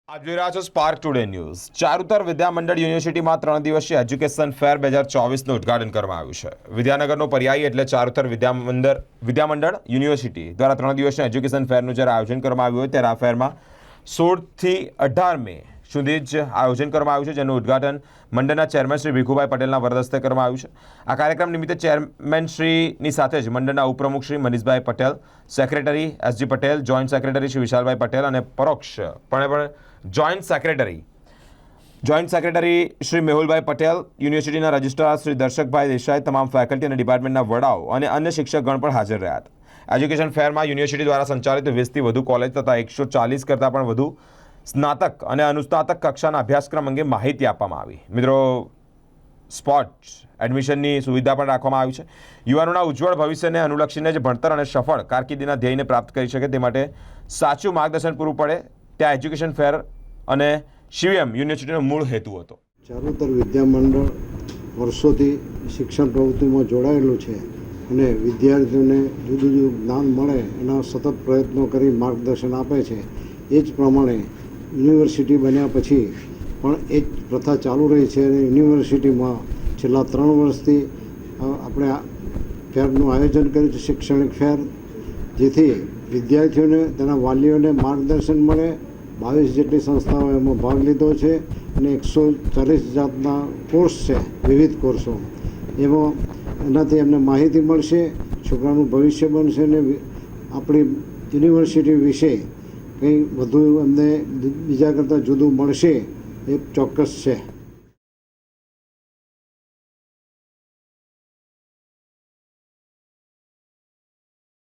આપ જોઈ રહ્યા છો સ્પાર્ક ટુડે ન્યૂઝ। ચારુતર વિદ્યામંડળ યુનિવર્સિટીમાં 3 દિવસીય એજ્યુકેશન ફેર 2024નું ઉદ્ઘાટન કરવામાં આવ્યું છે। વિદ્યાનગરનો પર્યાય એટલે ચારુતર વિદ્યામંડળ યુનિવર્સિટી દ્વારા 3 દિવસના એજ્યુકેશન ફેરનું જ્યારે આયોજન કરવામાં આવ્યું હોય ત્યારે આ ફેરમાં 16 થી 18 મે સુધી જ આયોજન કરવામાં આવ્યું છે, જેનું ઉદ્ઘાટન મંડળના ચેરમેન શ્રી ભીખુભાઈ પટેલના વરદસ્તે કરવામાં આવ્યું છે। આ કાર્યક્રમ નિમિત્તે ચેરમેન શ્રીની સાથે જ મંડળના ઉપપ્રમુખ Shri Manishbhai Patel, secretary S G Patel, joint secretary Shri Vishalbhai Patel અને પરોક્ષપણે પણ જોઈન્ટ સેક્રેટરી શ્રી મેહુલભાઈ પટેલ, યુનિવર્સિટીના રજિસ્ટ્રાર શ્રી દર્શકભાઈ દેસાઈ, તમામ ફેકલ્ટી અને ડિપાર્ટમેન્ટના વડાઓ અને અન્ય શિક્ષકગણ પણ હાજર રહ્યા હતા। એજ્યુકેશન ફેરમાં યુનિવર્સિટી દ્વારા સંચાલિત 20થી વધુ કોલેજ તથા 140 કરતાં પણ વધુ સ્નાતક અને અનુસ્નાતક કક્ષાના અભ્યાસક્રમ અંગે માહિતી આપવામાં આવી। મિત્રો, સ્પોટ એડમિશનની સુવિધા પણ રાખવામાં આવી છે। યુવાનોના ઉજ્જવળ ભવિષ્યને અનુલક્ષીને જ ભણતર અને સફળ કારકિર્દીના ધ્યેયને પ્રાપ્ત કરી શકે તે માટે સાચું માર્ગદર્શન પૂરું પડે ત્યાં એજ્યુકેશન ફેર અને શિવમ યુનિવર્સિટીનો મૂળ હેતુ હતો। ચારુતર વિદ્યામંડળ વર્ષોથી શિક્ષણ પ્રવૃત્તિમાં જોડાયેલું છે અને વિદ્યાર્થીઓને જુદું જુદું જ્ઞાન મળે એના સતત પ્રયત્નો કરી માર્ગદર્શન આપે છે। એ જ પ્રમાણે યુનિવર્સિટી બન્યા પછી પણ એ જ પ્રથા ચાલુ રહી છે અને યુનિવર્સિટીમાં છેલ્લા 3 વર્ષથી આપણે ફેરનું આયોજન કર્યું છે, શૈક્ષણિક ફેર, જેથી વિદ્યાર્થીઓને તેના વાલીઓને માર્ગદર્શન મળે। 22 જેટલી સંસ્થાઓ એમાં ભાગ લીધો છે અને 140 જાતના કોર્સ છે, વિવિધ કોર્સો, એમાં એનાથી એમને માહિતી મળશે, છોકરાનું ભવિષ્ય બનશે અને આપણી યુનિવર્સિટી વિશે કંઈ વધુ એમને બીજા કરતાં જુદું મળશે એ ચોક્કસ છે।